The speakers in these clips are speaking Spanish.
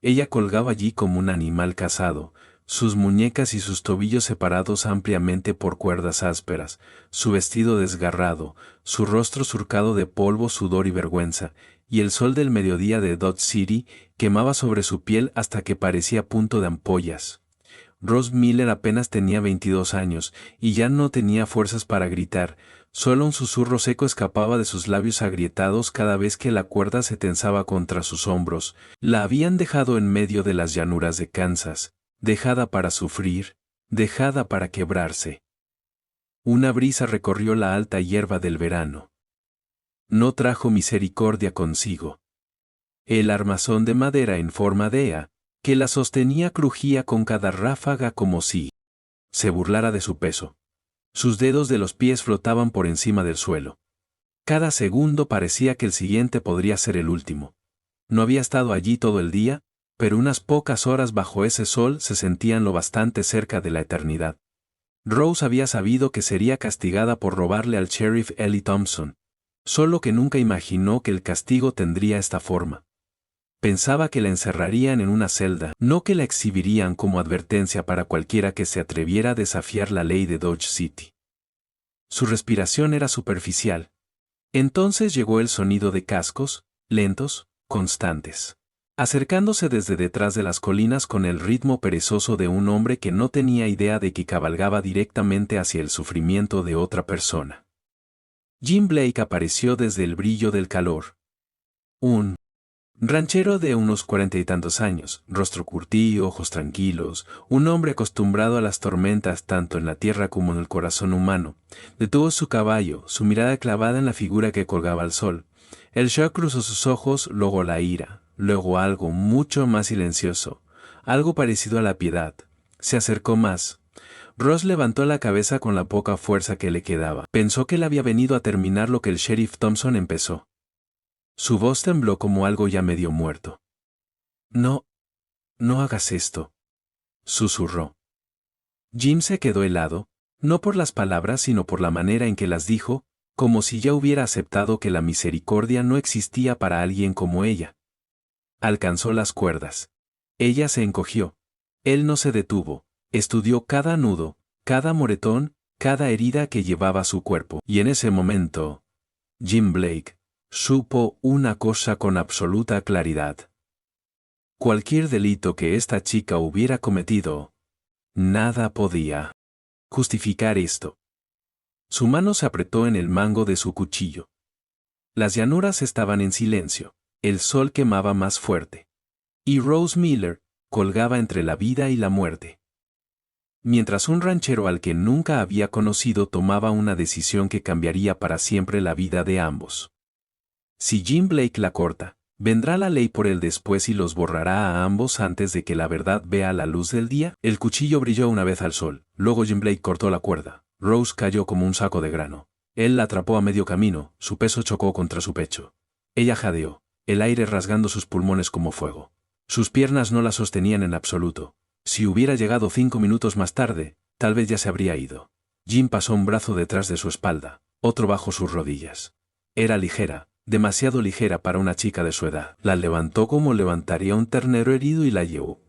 Ella colgaba allí como un animal cazado, sus muñecas y sus tobillos separados ampliamente por cuerdas ásperas, su vestido desgarrado, su rostro surcado de polvo, sudor y vergüenza, y el sol del mediodía de Dodge City quemaba sobre su piel hasta que parecía punto de ampollas. Rose Miller apenas tenía 22 años, y ya no tenía fuerzas para gritar, solo un susurro seco escapaba de sus labios agrietados cada vez que la cuerda se tensaba contra sus hombros. La habían dejado en medio de las llanuras de Kansas, dejada para sufrir, dejada para quebrarse. Una brisa recorrió la alta hierba del verano. No trajo misericordia consigo. El armazón de madera en forma de ea, que la sostenía crujía con cada ráfaga como si se burlara de su peso. Sus dedos de los pies flotaban por encima del suelo. Cada segundo parecía que el siguiente podría ser el último. No había estado allí todo el día, pero unas pocas horas bajo ese sol se sentían lo bastante cerca de la eternidad. Rose había sabido que sería castigada por robarle al sheriff Ellie Thompson, solo que nunca imaginó que el castigo tendría esta forma. Pensaba que la encerrarían en una celda, no que la exhibirían como advertencia para cualquiera que se atreviera a desafiar la ley de Dodge City. Su respiración era superficial. Entonces llegó el sonido de cascos, lentos, constantes, acercándose desde detrás de las colinas con el ritmo perezoso de un hombre que no tenía idea de que cabalgaba directamente hacia el sufrimiento de otra persona. Jim Blake apareció desde el brillo del calor. Un ranchero de unos 40 y tantos años, rostro curtido, ojos tranquilos, un hombre acostumbrado a las tormentas tanto en la tierra como en el corazón humano, detuvo su caballo, su mirada clavada en la figura que colgaba al sol. El shock cruzó sus ojos, luego la ira, luego algo mucho más silencioso, algo parecido a la piedad. Se acercó más. Ross levantó la cabeza con la poca fuerza que le quedaba. Pensó que él había venido a terminar lo que el sheriff Thompson empezó. Su voz tembló como algo ya medio muerto. No, no hagas esto, susurró. Jim se quedó helado, no por las palabras sino por la manera en que las dijo, como si ya hubiera aceptado que la misericordia no existía para alguien como ella. Alcanzó las cuerdas. Ella se encogió. Él no se detuvo, estudió cada nudo, cada moretón, cada herida que llevaba su cuerpo. Y en ese momento, Jim Blake supo una cosa con absoluta claridad. Cualquier delito que esta chica hubiera cometido, nada podía justificar esto. Su mano se apretó en el mango de su cuchillo. Las llanuras estaban en silencio, el sol quemaba más fuerte. Y Rose Miller colgaba entre la vida y la muerte. Mientras un ranchero al que nunca había conocido tomaba una decisión que cambiaría para siempre la vida de ambos. Si Jim Blake la corta, vendrá la ley por él después y los borrará a ambos antes de que la verdad vea la luz del día. El cuchillo brilló una vez al sol, luego Jim Blake cortó la cuerda. Rose cayó como un saco de grano. Él la atrapó a medio camino, su peso chocó contra su pecho. Ella jadeó, el aire rasgando sus pulmones como fuego. Sus piernas no la sostenían en absoluto. Si hubiera llegado 5 minutos más tarde, tal vez ya se habría ido. Jim pasó un brazo detrás de su espalda, otro bajo sus rodillas. Era ligera, demasiado ligera para una chica de su edad. La levantó como levantaría un ternero herido y la llevó.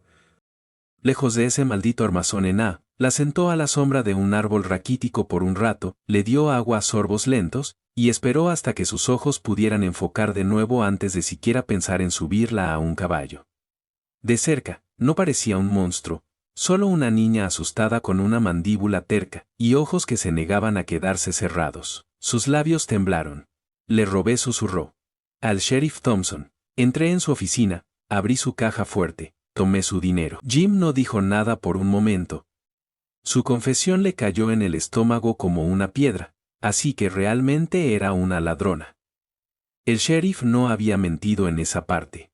Lejos de ese maldito armazón en A, la sentó a la sombra de un árbol raquítico por un rato, le dio agua a sorbos lentos, y esperó hasta que sus ojos pudieran enfocar de nuevo antes de siquiera pensar en subirla a un caballo. De cerca, no parecía un monstruo, solo una niña asustada con una mandíbula terca y ojos que se negaban a quedarse cerrados. Sus labios temblaron. Le robé, susurró. Al sheriff Thompson. Entré en su oficina, abrí su caja fuerte, tomé su dinero. Jim no dijo nada por un momento. Su confesión le cayó en el estómago como una piedra, así que realmente era una ladrona. El sheriff no había mentido en esa parte.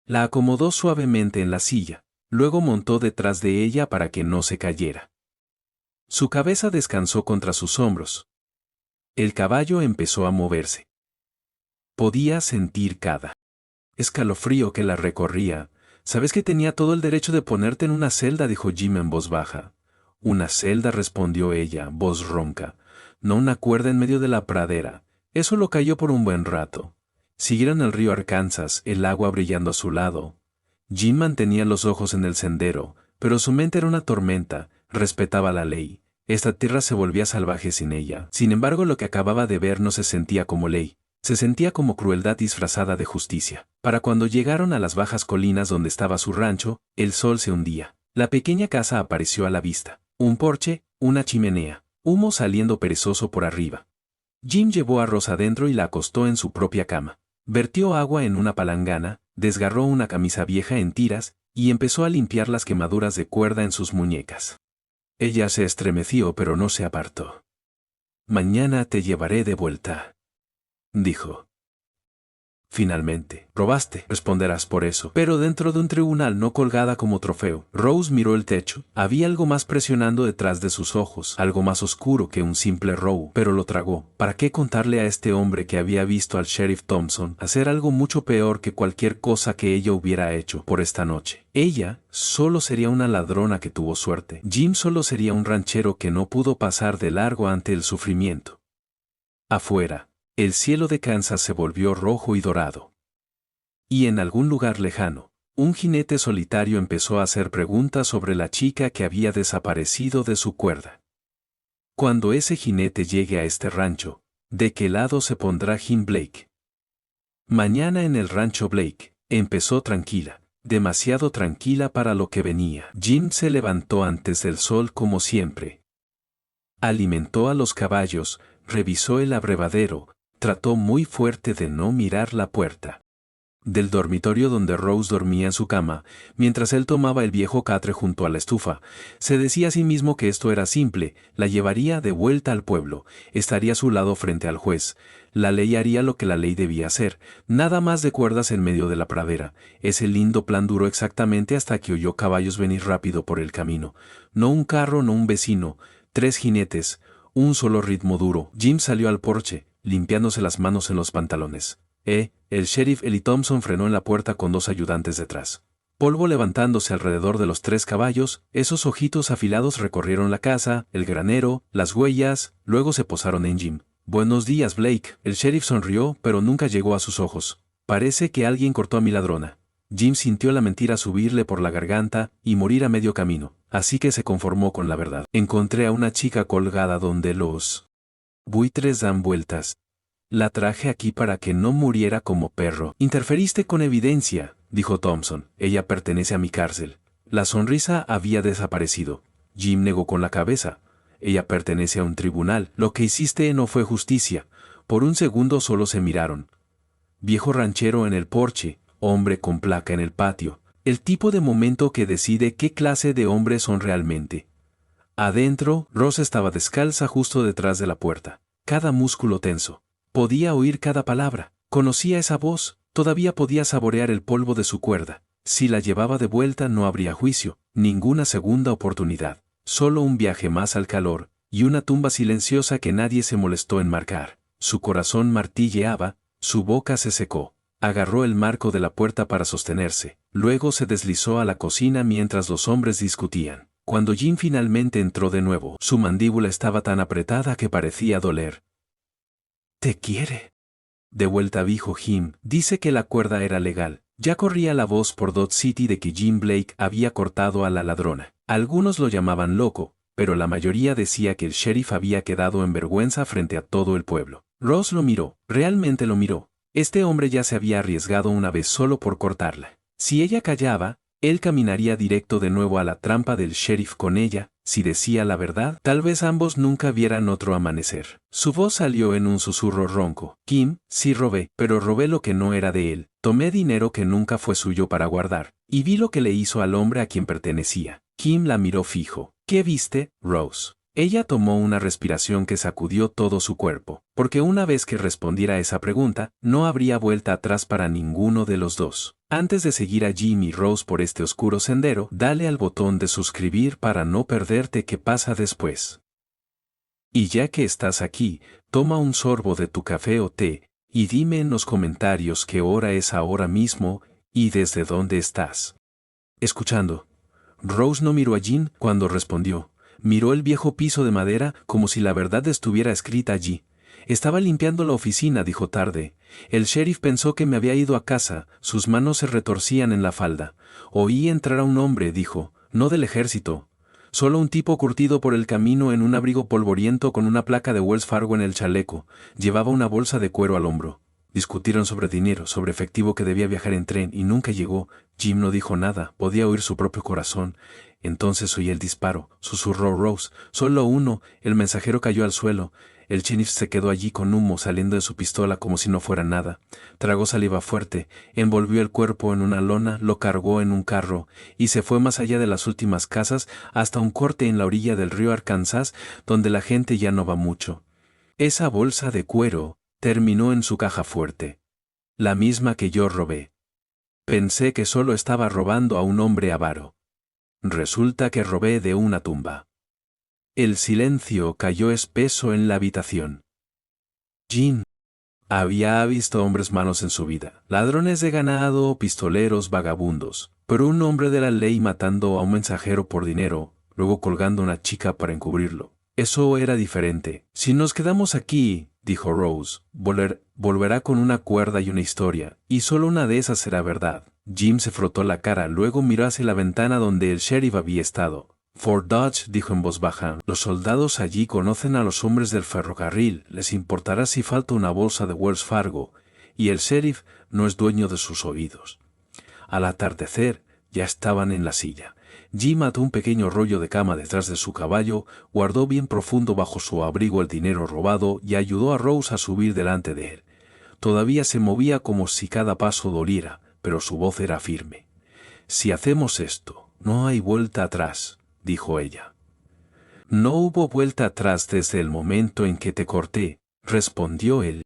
La acomodó suavemente en la silla, luego montó detrás de ella para que no se cayera. Su cabeza descansó contra sus hombros. El caballo empezó a moverse. Podía sentir cada escalofrío que la recorría. «¿Sabes que tenía todo el derecho de ponerte en una celda?», dijo Jim en voz baja. «Una celda», respondió ella, voz ronca. «No una cuerda en medio de la pradera. Eso lo cayó por un buen rato». Siguieron el río Arkansas, el agua brillando a su lado. Jim mantenía los ojos en el sendero, pero su mente era una tormenta, respetaba la ley. Esta tierra se volvía salvaje sin ella. Sin embargo, lo que acababa de ver no se sentía como ley, se sentía como crueldad disfrazada de justicia. Para cuando llegaron a las bajas colinas donde estaba su rancho, el sol se hundía. La pequeña casa apareció a la vista. Un porche, una chimenea, humo saliendo perezoso por arriba. Jim llevó a Rosa adentro y la acostó en su propia cama. Vertió agua en una palangana, desgarró una camisa vieja en tiras y empezó a limpiar las quemaduras de cuerda en sus muñecas. Ella se estremeció pero no se apartó. «Mañana te llevaré de vuelta», dijo. «Finalmente, robaste», responderás por eso. Pero dentro de un tribunal, no colgada como trofeo. Rose miró el techo. Había algo más presionando detrás de sus ojos, algo más oscuro que un simple robo, pero lo tragó. ¿Para qué contarle a este hombre que había visto al sheriff Thompson hacer algo mucho peor que cualquier cosa que ella hubiera hecho por esta noche? Ella solo sería una ladrona que tuvo suerte. Jim solo sería un ranchero que no pudo pasar de largo ante el sufrimiento. Afuera, el cielo de Kansas se volvió rojo y dorado. Y en algún lugar lejano, un jinete solitario empezó a hacer preguntas sobre la chica que había desaparecido de su cuerda. Cuando ese jinete llegue a este rancho, ¿de qué lado se pondrá Jim Blake? Mañana en el rancho Blake, empezó tranquila, demasiado tranquila para lo que venía. Jim se levantó antes del sol como siempre. Alimentó a los caballos, revisó el abrevadero, trató muy fuerte de no mirar la puerta del dormitorio donde Rose dormía en su cama, mientras él tomaba el viejo catre junto a la estufa. Se decía a sí mismo que esto era simple, la llevaría de vuelta al pueblo, estaría a su lado frente al juez. La ley haría lo que la ley debía hacer, nada más de cuerdas en medio de la pradera. Ese lindo plan duró exactamente hasta que oyó caballos venir rápido por el camino. No un carro, no un vecino, 3 jinetes, un solo ritmo duro. Jim salió al porche, limpiándose las manos en los pantalones. El sheriff Eli Thompson frenó en la puerta con 2 ayudantes detrás. Polvo levantándose alrededor de los 3 caballos, esos ojitos afilados recorrieron la casa, el granero, las huellas, luego se posaron en Jim. «Buenos días, Blake». El sheriff sonrió, pero nunca llegó a sus ojos. «Parece que alguien cortó a mi ladrona». Jim sintió la mentira subirle por la garganta y morir a medio camino, así que se conformó con la verdad. «Encontré a una chica colgada donde los buitres dan vueltas. La traje aquí para que no muriera como perro». «Interferiste con evidencia», dijo Thompson. «Ella pertenece a mi cárcel». La sonrisa había desaparecido. Jim negó con la cabeza. «Ella pertenece a un tribunal. Lo que hiciste no fue justicia». Por un segundo solo se miraron. Viejo ranchero en el porche, hombre con placa en el patio. El tipo de momento que decide qué clase de hombres son realmente. Adentro, Rosa estaba descalza justo detrás de la puerta. Cada músculo tenso. Podía oír cada palabra, conocía esa voz, todavía podía saborear el polvo de su cuerda. Si la llevaba de vuelta no habría juicio, ninguna segunda oportunidad, solo un viaje más al calor, y una tumba silenciosa que nadie se molestó en marcar. Su corazón martilleaba, su boca se secó. Agarró el marco de la puerta para sostenerse, luego se deslizó a la cocina mientras los hombres discutían. Cuando Jim finalmente entró de nuevo, su mandíbula estaba tan apretada que parecía doler. «Te quiere». De vuelta dijo Jim, dice que la cuerda era legal. Ya corría la voz por Dodge City de que Jim Blake había cortado a la ladrona. Algunos lo llamaban loco, pero la mayoría decía que el sheriff había quedado en vergüenza frente a todo el pueblo. Rose lo miró, realmente lo miró. Este hombre ya se había arriesgado una vez solo por cortarla. Si ella callaba, él caminaría directo de nuevo a la trampa del sheriff con ella. Si decía la verdad, tal vez ambos nunca vieran otro amanecer. Su voz salió en un susurro ronco. «Kim, sí robé, pero robé lo que no era de él. Tomé dinero que nunca fue suyo para guardar, y vi lo que le hizo al hombre a quien pertenecía». Kim la miró fijo. «¿Qué viste, Rose?» Ella tomó una respiración que sacudió todo su cuerpo, porque una vez que respondiera a esa pregunta, no habría vuelta atrás para ninguno de los dos. Antes de seguir a Jim y Rose por este oscuro sendero, dale al botón de suscribir para no perderte qué pasa después. Y ya que estás aquí, toma un sorbo de tu café o té, y dime en los comentarios qué hora es ahora mismo, y desde dónde estás escuchando. Rose no miró a Jim cuando respondió. Miró el viejo piso de madera como si la verdad estuviera escrita allí. Estaba limpiando la oficina, dijo tarde. El sheriff pensó que me había ido a casa, sus manos se retorcían en la falda. Oí entrar a un hombre, dijo, no del ejército. Solo un tipo curtido por el camino en un abrigo polvoriento con una placa de Wells Fargo en el chaleco. Llevaba una bolsa de cuero al hombro. Discutieron sobre dinero, sobre efectivo que debía viajar en tren y nunca llegó. Jim no dijo nada, podía oír su propio corazón. Entonces oí el disparo, susurró Rose. Solo uno, el mensajero cayó al suelo. El sheriff se quedó allí con humo saliendo de su pistola como si no fuera nada. Tragó saliva fuerte, envolvió el cuerpo en una lona, lo cargó en un carro, y se fue más allá de las últimas casas hasta un corte en la orilla del río Arkansas, donde la gente ya no va mucho. Esa bolsa de cuero terminó en su caja fuerte. La misma que yo robé. Pensé que solo estaba robando a un hombre avaro. Resulta que robé de una tumba. El silencio cayó espeso en la habitación. Jim había visto hombres malos en su vida, ladrones de ganado, pistoleros, vagabundos, pero un hombre de la ley matando a un mensajero por dinero, luego colgando a una chica para encubrirlo. Eso era diferente. Si nos quedamos aquí, dijo Rose, volverá con una cuerda y una historia, y solo una de esas será verdad. Jim se frotó la cara, luego miró hacia la ventana donde el sheriff había estado. Fort Dodge, dijo en voz baja, los soldados allí conocen a los hombres del ferrocarril, les importará si falta una bolsa de Wells Fargo, y el sheriff no es dueño de sus oídos. Al atardecer, ya estaban en la silla. Jim ató un pequeño rollo de cama detrás de su caballo, guardó bien profundo bajo su abrigo el dinero robado y ayudó a Rose a subir delante de él. Todavía se movía como si cada paso doliera, pero su voz era firme. Si hacemos esto, no hay vuelta atrás, dijo ella. No hubo vuelta atrás desde el momento en que te corté, respondió él.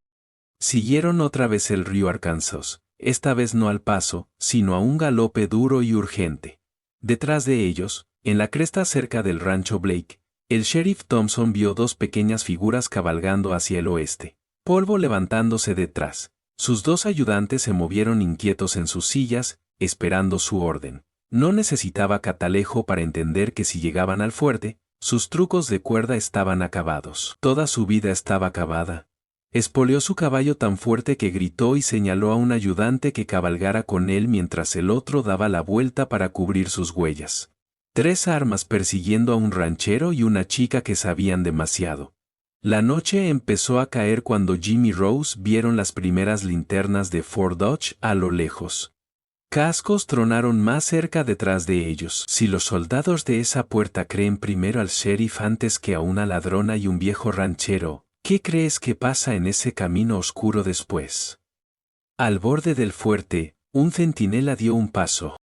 Siguieron otra vez el río Arkansas, esta vez no al paso, sino a un galope duro y urgente. Detrás de ellos, en la cresta cerca del rancho Blake, el sheriff Thompson vio dos pequeñas figuras cabalgando hacia el oeste, polvo levantándose detrás. Sus dos ayudantes se movieron inquietos en sus sillas, esperando su orden. No necesitaba catalejo para entender que si llegaban al fuerte, sus trucos de cuerda estaban acabados. Toda su vida estaba acabada. Espoleó su caballo tan fuerte que gritó y señaló a un ayudante que cabalgara con él mientras el otro daba la vuelta para cubrir sus huellas. 3 armas persiguiendo a un ranchero y una chica que sabían demasiado. La noche empezó a caer cuando Jim y Rose vieron las primeras linternas de Fort Dodge a lo lejos. Cascos tronaron más cerca detrás de ellos. Si los soldados de esa puerta creen primero al sheriff antes que a una ladrona y un viejo ranchero, ¿qué crees que pasa en ese camino oscuro después? Al borde del fuerte, un centinela dio un paso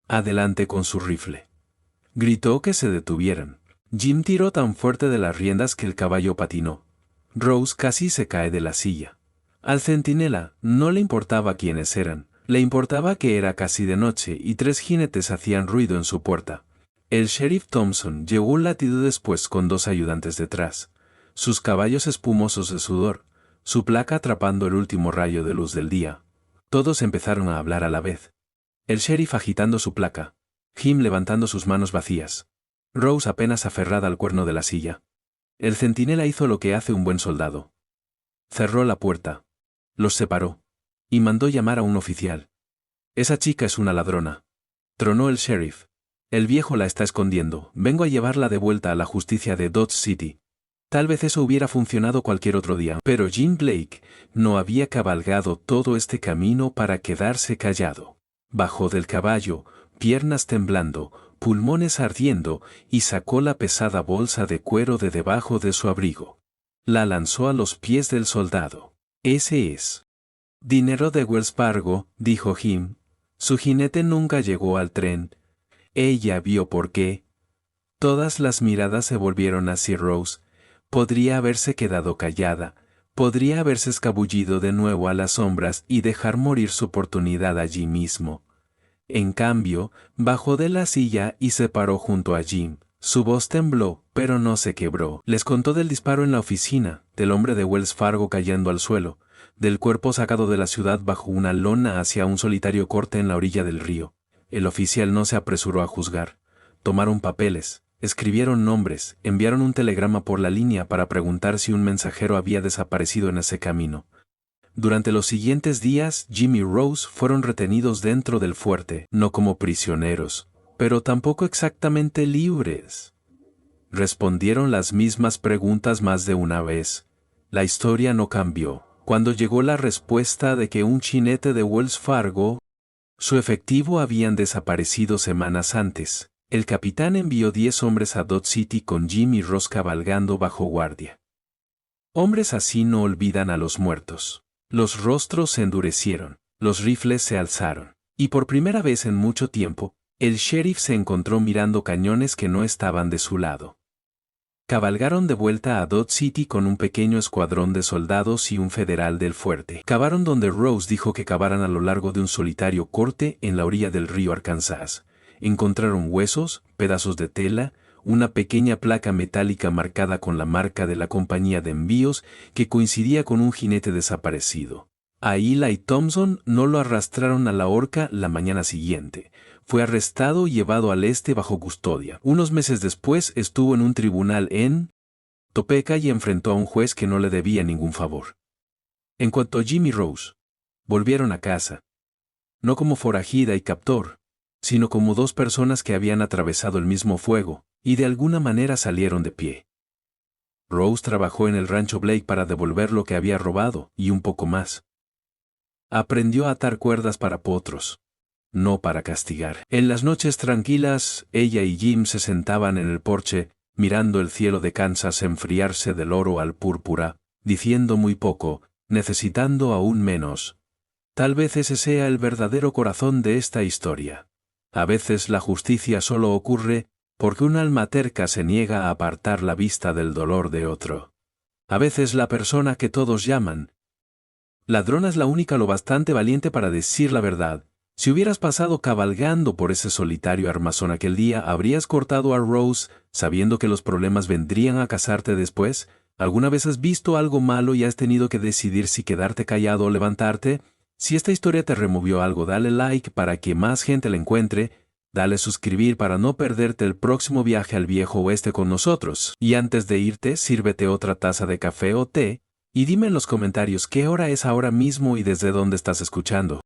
adelante con su rifle. Gritó que se detuvieran. Jim tiró tan fuerte de las riendas que el caballo patinó. Rose casi se cae de la silla. Al centinela no le importaba quiénes eran. Le importaba que era casi de noche y 3 jinetes hacían ruido en su puerta. El sheriff Thompson llegó un latido después con 2 ayudantes detrás. Sus caballos espumosos de sudor, su placa atrapando el último rayo de luz del día. Todos empezaron a hablar a la vez. El sheriff agitando su placa. Jim levantando sus manos vacías. Rose apenas aferrada al cuerno de la silla. El centinela hizo lo que hace un buen soldado. Cerró la puerta. Los separó. Y mandó llamar a un oficial. Esa chica es una ladrona. Tronó el sheriff. El viejo la está escondiendo. Vengo a llevarla de vuelta a la justicia de Dodge City. Tal vez eso hubiera funcionado cualquier otro día. Pero Jim Blake no había cabalgado todo este camino para quedarse callado. Bajó del caballo, piernas temblando, pulmones ardiendo, y sacó la pesada bolsa de cuero de debajo de su abrigo. La lanzó a los pies del soldado. Ese es dinero de Wells Fargo, dijo Jim. Su jinete nunca llegó al tren. Ella vio por qué. Todas las miradas se volvieron hacia Rose. Podría haberse quedado callada. Podría haberse escabullido de nuevo a las sombras y dejar morir su oportunidad allí mismo. En cambio, bajó de la silla y se paró junto a Jim. Su voz tembló, pero no se quebró. Les contó del disparo en la oficina, del hombre de Wells Fargo cayendo al suelo, del cuerpo sacado de la ciudad bajo una lona hacia un solitario corte en la orilla del río. El oficial no se apresuró a juzgar. Tomaron papeles, escribieron nombres, enviaron un telegrama por la línea para preguntar si un mensajero había desaparecido en ese camino. Durante los siguientes días, Jim y Rose fueron retenidos dentro del fuerte, no como prisioneros, pero tampoco exactamente libres. Respondieron las mismas preguntas más de una vez. La historia no cambió. Cuando llegó la respuesta de que un jinete de Wells Fargo, su efectivo habían desaparecido semanas antes, el capitán envió 10 hombres a Dodge City con Jim y Ross cabalgando bajo guardia. Hombres así no olvidan a los muertos. Los rostros se endurecieron, los rifles se alzaron, y por primera vez en mucho tiempo, el sheriff se encontró mirando cañones que no estaban de su lado. Cabalgaron de vuelta a Dodge City con un pequeño escuadrón de soldados y un federal del fuerte. Cavaron donde Rose dijo que cavaran a lo largo de un solitario corte en la orilla del río Arkansas. Encontraron huesos, pedazos de tela, una pequeña placa metálica marcada con la marca de la compañía de envíos que coincidía con un jinete desaparecido. A Eli Thompson no lo arrastraron a la horca la mañana siguiente. Fue arrestado y llevado al este bajo custodia. Unos meses después estuvo en un tribunal en Topeka y enfrentó a un juez que no le debía ningún favor. En cuanto a Jim y Rose, volvieron a casa. No como forajida y captor, sino como dos personas que habían atravesado el mismo fuego, y de alguna manera salieron de pie. Rose trabajó en el rancho Blake para devolver lo que había robado, y un poco más. Aprendió a atar cuerdas para potros, no para castigar. En las noches tranquilas, ella y Jim se sentaban en el porche, mirando el cielo de Kansas enfriarse del oro al púrpura, diciendo muy poco, necesitando aún menos. Tal vez ese sea el verdadero corazón de esta historia. A veces la justicia solo ocurre porque un alma terca se niega a apartar la vista del dolor de otro. A veces la persona que todos llaman ladrona es la única lo bastante valiente para decir la verdad. Si hubieras pasado cabalgando por ese solitario armazón aquel día, ¿habrías cortado a Rose sabiendo que los problemas vendrían a casarte después? ¿Alguna vez has visto algo malo y has tenido que decidir si quedarte callado o levantarte? Si esta historia te removió algo, dale like para que más gente la encuentre, dale suscribir para no perderte el próximo viaje al viejo oeste con nosotros. Y antes de irte, sírvete otra taza de café o té, y dime en los comentarios qué hora es ahora mismo y desde dónde estás escuchando.